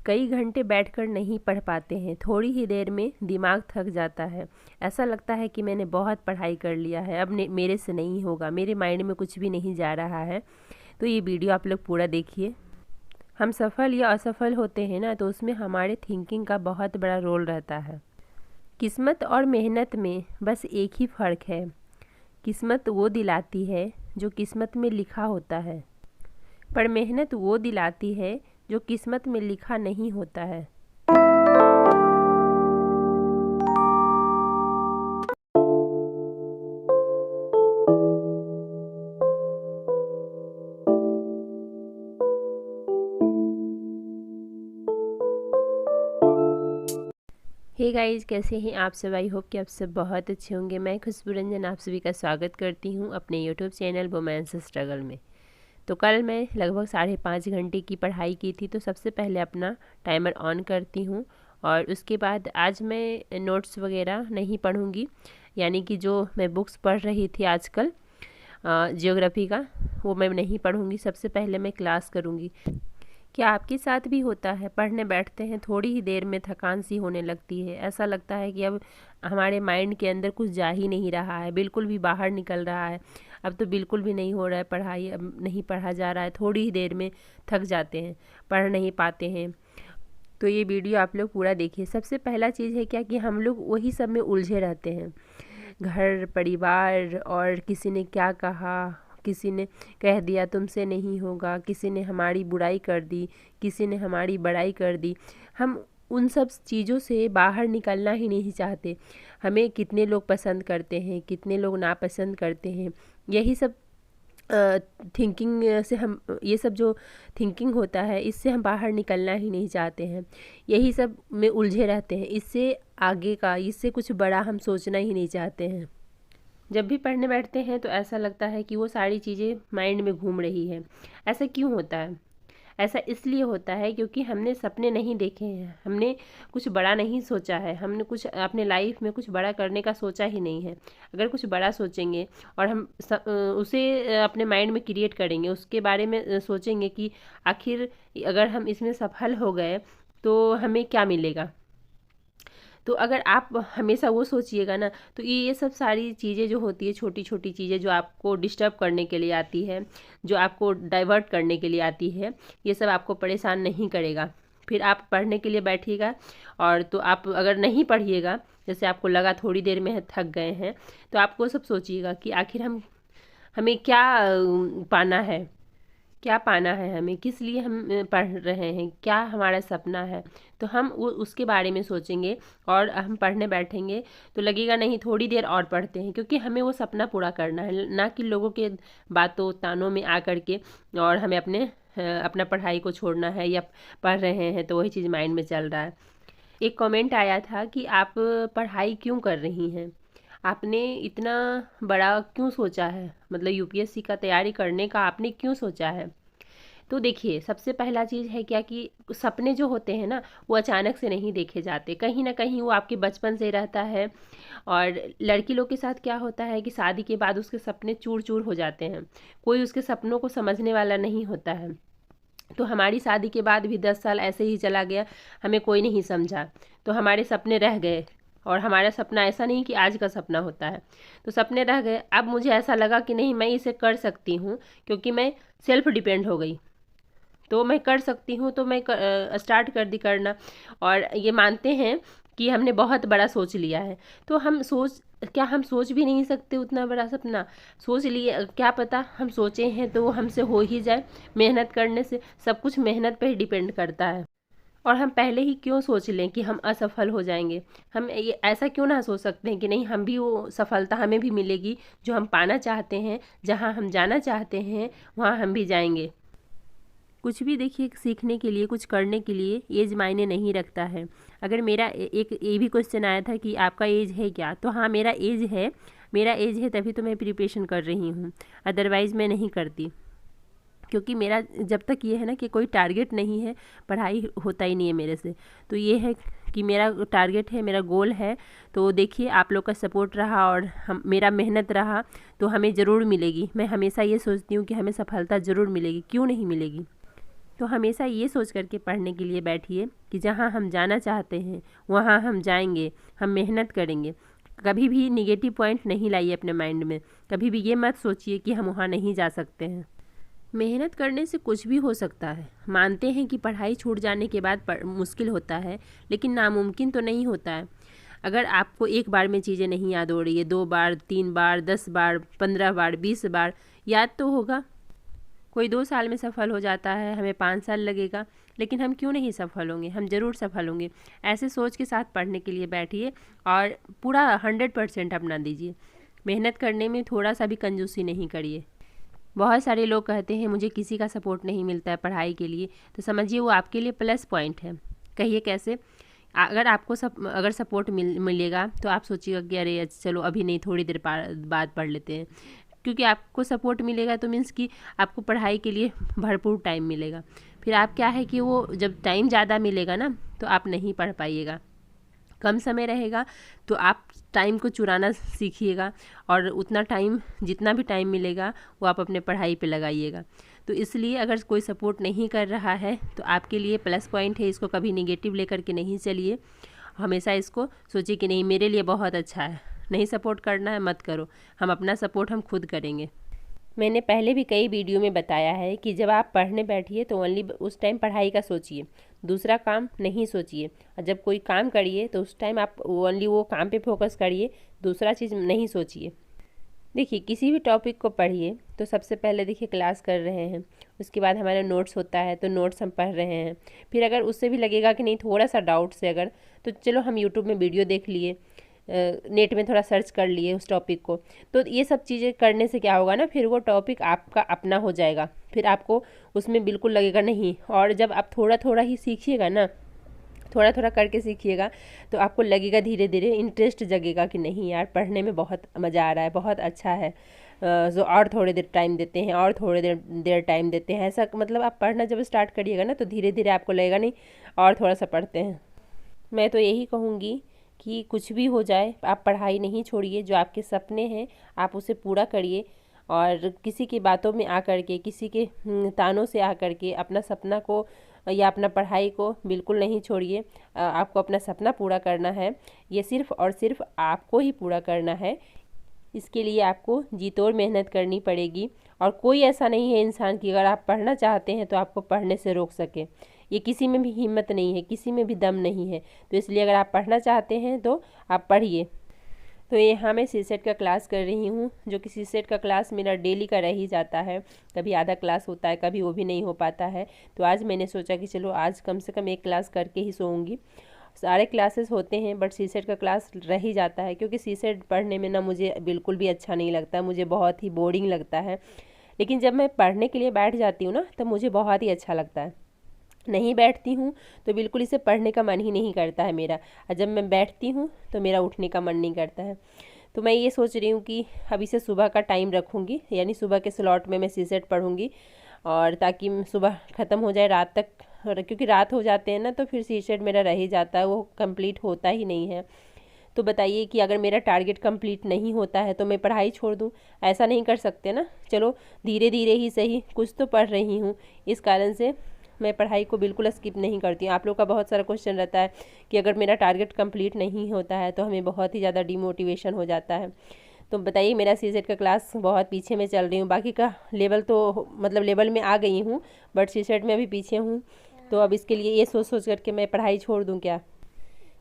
कई घंटे बैठकर नहीं पढ़ पाते हैं, थोड़ी ही देर में दिमाग थक जाता है। ऐसा लगता है कि मैंने बहुत पढ़ाई कर लिया है, अब मेरे से नहीं होगा, मेरे माइंड में कुछ भी नहीं जा रहा है। तो ये वीडियो आप लोग पूरा देखिए। हम सफल या असफल होते हैं ना, तो उसमें हमारे थिंकिंग का बहुत बड़ा रोल रहता है। किस्मत और मेहनत में बस एक ही फ़र्क है, किस्मत वो दिलाती है जो किस्मत में लिखा होता है, पर मेहनत वो दिलाती है जो किस्मत में लिखा नहीं होता है। हे गाइस, कैसे हैं आप सब? आई होप कि आप सब बहुत अच्छे होंगे। मैं खुशबू रंजन आप सभी का स्वागत करती हूं अपने यूट्यूब चैनल वुमेन्स स्ट्रगल में। तो कल मैं लगभग 5.5 घंटे की पढ़ाई की थी। तो सबसे पहले अपना टाइमर ऑन करती हूं और उसके बाद आज मैं नोट्स वगैरह नहीं पढ़ूंगी, यानी कि जो मैं बुक्स पढ़ रही थी आजकल जियोग्राफी का, वो मैं नहीं पढ़ूंगी। सबसे पहले मैं क्लास करूंगी। क्या आपके साथ भी होता है, पढ़ने बैठते हैं, थोड़ी ही देर में थकान सी होने लगती है, ऐसा लगता है कि अब हमारे माइंड के अंदर कुछ जा ही नहीं रहा है, बिल्कुल भी बाहर निकल रहा है, अब तो बिल्कुल भी नहीं हो रहा है पढ़ाई, अब नहीं पढ़ा जा रहा है, थोड़ी ही देर में थक जाते हैं, पढ़ नहीं पाते हैं। तो ये वीडियो आप लोग पूरा देखिए। सबसे पहला चीज़ है क्या कि हम लोग वही सब में उलझे रहते हैं, घर परिवार, और किसी ने क्या कहा, किसी ने कह दिया तुमसे नहीं होगा, किसी ने हमारी बुराई कर दी, किसी ने हमारी बड़ाई कर दी। हम उन सब चीज़ों से बाहर निकलना ही नहीं चाहते। हमें कितने लोग पसंद करते हैं, कितने लोग नापसंद करते हैं, यही सब थिंकिंग से हम, ये सब जो थिंकिंग होता है, इससे हम बाहर निकलना ही नहीं चाहते हैं, यही सब में उलझे रहते हैं। इससे आगे का, इससे कुछ बड़ा हम सोचना ही नहीं चाहते हैं। जब भी पढ़ने बैठते हैं तो ऐसा लगता है कि वो सारी चीज़ें माइंड में घूम रही है। ऐसा क्यों होता है? ऐसा इसलिए होता है क्योंकि हमने सपने नहीं देखे हैं, हमने कुछ बड़ा नहीं सोचा है, हमने कुछ अपने लाइफ में कुछ बड़ा करने का सोचा ही नहीं है। अगर कुछ बड़ा सोचेंगे और हम उसे अपने माइंड में क्रिएट करेंगे, उसके बारे में सोचेंगे कि आखिर अगर हम इसमें सफल हो गए तो हमें क्या मिलेगा। तो अगर आप हमेशा वो सोचिएगा ना, तो ये सब सारी चीज़ें जो होती है, छोटी छोटी चीज़ें जो आपको डिस्टर्ब करने के लिए आती है, जो आपको डाइवर्ट करने के लिए आती है, ये सब आपको परेशान नहीं करेगा। फिर आप पढ़ने के लिए बैठिएगा, और तो आप अगर नहीं पढ़िएगा, जैसे आपको लगा थोड़ी देर में थक गए हैं, तो आप वो सब सोचिएगा कि आखिर हमें क्या पाना है, क्या पाना है, हमें किस लिए हम पढ़ रहे हैं, क्या हमारा सपना है। तो हम उसके बारे में सोचेंगे और हम पढ़ने बैठेंगे तो लगेगा नहीं, थोड़ी देर और पढ़ते हैं, क्योंकि हमें वो सपना पूरा करना है, ना कि लोगों के बातों तानों में आ कर के और हमें अपना पढ़ाई को छोड़ना है, या पढ़ रहे हैं तो वही चीज़ माइंड में चल रहा है। एक कमेंट आया था कि आप पढ़ाई क्यों कर रही हैं, आपने इतना बड़ा क्यों सोचा है, मतलब यूपीएससी का तैयारी करने का आपने क्यों सोचा है। तो देखिए, सबसे पहला चीज़ है क्या कि सपने जो होते हैं ना, वो अचानक से नहीं देखे जाते, कहीं ना कहीं वो आपके बचपन से रहता है। और लड़की लोग के साथ क्या होता है कि शादी के बाद उसके सपने चूर चूर हो जाते हैं, कोई उसके सपनों को समझने वाला नहीं होता है। तो हमारी शादी के बाद भी 10 साल ऐसे ही चला गया, हमें कोई नहीं समझा, तो हमारे सपने रह गए। और हमारा सपना ऐसा नहीं कि आज का सपना होता है, तो सपने रह गए। अब मुझे ऐसा लगा कि नहीं, मैं इसे कर सकती हूँ, क्योंकि मैं सेल्फ डिपेंड हो गई, तो मैं कर सकती हूँ, तो मैं स्टार्ट कर दी करना। और ये मानते हैं कि हमने बहुत बड़ा सोच लिया है, तो हम सोच भी नहीं सकते उतना बड़ा सपना? सोच लिए, क्या पता हम सोचे हैं तो वो हमसे हो ही जाए। मेहनत करने से सब कुछ मेहनत पे ही डिपेंड करता है। और हम पहले ही क्यों सोच लें कि हम असफल हो जाएंगे? हम ये ऐसा क्यों ना सोच सकते हैं कि नहीं, हम भी वो सफलता हमें भी मिलेगी जो हम पाना चाहते हैं, जहाँ हम जाना चाहते हैं वहाँ हम भी जाएंगे। कुछ भी देखिए, सीखने के लिए, कुछ करने के लिए एज मायने नहीं रखता है। अगर मेरा एक ये भी क्वेश्चन आया था कि आपका एज है क्या, तो हाँ, मेरा एज है, मेरा एज है, तभी तो मैं प्रिपरेशन कर रही हूँ, अदरवाइज़ मैं नहीं करती। क्योंकि मेरा जब तक ये है ना कि कोई टारगेट नहीं है, पढ़ाई होता ही नहीं है मेरे से। तो ये है कि मेरा टारगेट है, मेरा गोल है। तो देखिए, आप लोग का सपोर्ट रहा और मेरा मेहनत रहा तो हमें ज़रूर मिलेगी। मैं हमेशा ये सोचती हूँ कि हमें सफलता ज़रूर मिलेगी, क्यों नहीं मिलेगी। तो हमेशा ये सोच करके पढ़ने के लिए बैठिए कि जहाँ हम जाना चाहते हैं वहाँ हम जाएंगे, हम मेहनत करेंगे। कभी भी निगेटिव पॉइंट नहीं लाइए अपने माइंड में, कभी भी ये मत सोचिए कि हम वहाँ नहीं जा सकते हैं। मेहनत करने से कुछ भी हो सकता है। मानते हैं कि पढ़ाई छूट जाने के बाद मुश्किल होता है, लेकिन नामुमकिन तो नहीं होता है। अगर आपको एक बार में चीज़ें नहीं याद हो रही है, 2 बार, 3 बार, 10 बार, 15 बार, 20 बार याद तो होगा। कोई 2 साल में सफल हो जाता है, हमें 5 साल लगेगा, लेकिन हम क्यों नहीं सफल होंगे? हम ज़रूर सफल होंगे। ऐसे सोच के साथ पढ़ने के लिए बैठिए और पूरा 100% अपना दीजिए। मेहनत करने में थोड़ा सा भी कंजूसी नहीं करिए। बहुत सारे लोग कहते हैं मुझे किसी का सपोर्ट नहीं मिलता है पढ़ाई के लिए, तो समझिए वो आपके लिए प्लस पॉइंट है। कहिए कैसे? अगर आपको अगर सपोर्ट मिलेगा तो आप सोचिएगा कि अरे चलो अभी नहीं, थोड़ी देर बाद पढ़ लेते हैं। क्योंकि आपको सपोर्ट मिलेगा तो मीन्स कि आपको पढ़ाई के लिए भरपूर टाइम मिलेगा। फिर आप क्या है कि वो जब टाइम ज़्यादा मिलेगा ना तो आप नहीं पढ़ पाइएगा। कम समय रहेगा तो आप टाइम को चुराना सीखिएगा और उतना टाइम, जितना भी टाइम मिलेगा वो आप अपने पढ़ाई पे लगाइएगा। तो इसलिए अगर कोई सपोर्ट नहीं कर रहा है तो आपके लिए प्लस पॉइंट है। इसको कभी नेगेटिव लेकर के नहीं चलिए, हमेशा इसको सोचिए कि नहीं मेरे लिए बहुत अच्छा है। नहीं सपोर्ट करना है मत करो, हम अपना सपोर्ट हम खुद करेंगे। मैंने पहले भी कई वीडियो में बताया है कि जब आप पढ़ने बैठिए तो ओनली उस टाइम पढ़ाई का सोचिए, दूसरा काम नहीं सोचिए। और जब कोई काम करिए तो उस टाइम आप ओनली वो काम पे फोकस करिए, दूसरा चीज़ नहीं सोचिए। देखिए किसी भी टॉपिक को पढ़िए तो सबसे पहले देखिए क्लास कर रहे हैं, उसके बाद हमारा नोट्स होता है तो नोट्स हम पढ़ रहे हैं। फिर अगर उससे भी लगेगा कि नहीं थोड़ा सा डाउट से अगर, तो चलो हम यूट्यूब में वीडियो देख लिए, नेट में थोड़ा सर्च कर लिए उस टॉपिक को। तो ये सब चीज़ें करने से क्या होगा ना, फिर वो टॉपिक आपका अपना हो जाएगा, फिर आपको उसमें बिल्कुल लगेगा नहीं। और जब आप थोड़ा थोड़ा ही सीखिएगा ना, थोड़ा थोड़ा करके सीखिएगा तो आपको लगेगा, धीरे धीरे इंटरेस्ट जगेगा कि नहीं यार पढ़ने में बहुत मज़ा आ रहा है, बहुत अच्छा है। जो और थोड़ी देर टाइम देते हैं, और थोड़ी देर टाइम देते हैं, ऐसा मतलब आप पढ़ना जब स्टार्ट करिएगा ना तो धीरे धीरे आपको लगेगा नहीं और थोड़ा सा पढ़ते हैं। मैं तो यही कहूँगी कि कुछ भी हो जाए आप पढ़ाई नहीं छोड़िए। जो आपके सपने हैं आप उसे पूरा करिए, और किसी की बातों में आकर के, किसी के तानों से आकर के अपना सपना को या अपना पढ़ाई को बिल्कुल नहीं छोड़िए। आपको अपना सपना पूरा करना है, ये सिर्फ़ और सिर्फ आपको ही पूरा करना है। इसके लिए आपको जी तोड़ मेहनत करनी पड़ेगी, और कोई ऐसा नहीं है इंसान कि अगर आप पढ़ना चाहते हैं तो आपको पढ़ने से रोक सके। ये किसी में भी हिम्मत नहीं है, किसी में भी दम नहीं है। तो इसलिए अगर आप पढ़ना चाहते हैं तो आप पढ़िए। तो यहाँ मैं सीसेट का क्लास कर रही हूँ, जो कि सीसेट का क्लास मेरा डेली का रह ही जाता है। कभी आधा क्लास होता है, कभी वो भी नहीं हो पाता है। तो आज मैंने सोचा कि चलो आज कम से कम एक क्लास करके ही सोऊंगी। सारे क्लासेस होते हैं बट सीसेट का क्लास रह ही जाता है, क्योंकि सीसेट पढ़ने में ना मुझे बिल्कुल भी अच्छा नहीं लगता, मुझे बहुत ही बोरिंग लगता है। लेकिन जब मैं पढ़ने के लिए बैठ जाती हूँ ना तब मुझे बहुत ही अच्छा लगता है। नहीं बैठती हूँ तो बिल्कुल इसे पढ़ने का मन ही नहीं करता है मेरा, और जब मैं बैठती हूँ तो मेरा उठने का मन नहीं करता है। तो मैं ये सोच रही हूँ कि अभी से सुबह का टाइम रखूँगी, यानी सुबह के स्लॉट में मैं सीसेट पढ़ूँगी, और ताकि सुबह ख़त्म हो जाए रात तक, क्योंकि रात हो जाते हैं ना तो फिर सीसेट मेरा रह ही जाता है, वो कंप्लीट होता ही नहीं है। तो बताइए कि अगर मेरा टारगेट कंप्लीट नहीं होता है तो मैं पढ़ाई छोड़ दूँ? ऐसा नहीं कर सकते ना। चलो धीरे धीरे ही सही कुछ तो पढ़ रही हूँ, इस कारण से मैं पढ़ाई को बिल्कुल स्किप नहीं करती हूँ। आप लोग का बहुत सारा क्वेश्चन रहता है कि अगर मेरा टारगेट कंप्लीट नहीं होता है तो हमें बहुत ही ज़्यादा डिमोटिवेशन हो जाता है। तो बताइए मेरा सीसेट का क्लास बहुत पीछे में चल रही हूँ, बाकी का लेवल तो मतलब लेवल में आ गई हूँ, बट सीसेट में अभी पीछे हूँ। तो अब इसके लिए ये सोच करके मैं पढ़ाई छोड़ दूँ क्या?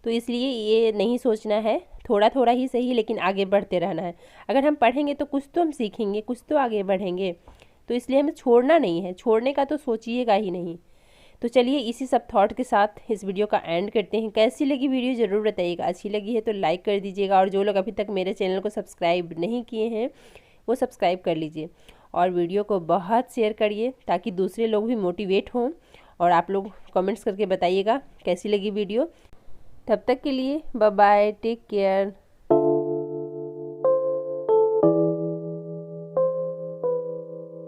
तो इसलिए ये नहीं सोचना है, थोड़ा थोड़ा ही सही लेकिन आगे बढ़ते रहना है। अगर हम पढ़ेंगे तो कुछ तो हम सीखेंगे, कुछ तो आगे बढ़ेंगे। तो इसलिए हमें छोड़ना नहीं है, छोड़ने का तो सोचिएगा ही नहीं। तो चलिए इसी सब थॉट के साथ इस वीडियो का एंड करते हैं। कैसी लगी वीडियो ज़रूर बताइएगा, अच्छी लगी है तो लाइक कर दीजिएगा, और जो लोग अभी तक मेरे चैनल को सब्सक्राइब नहीं किए हैं वो सब्सक्राइब कर लीजिए, और वीडियो को बहुत शेयर करिए ताकि दूसरे लोग भी मोटिवेट हों। और आप लोग कमेंट्स करके बताइएगा कैसी लगी वीडियो। तब तक के लिए बाय बाय, टेक केयर।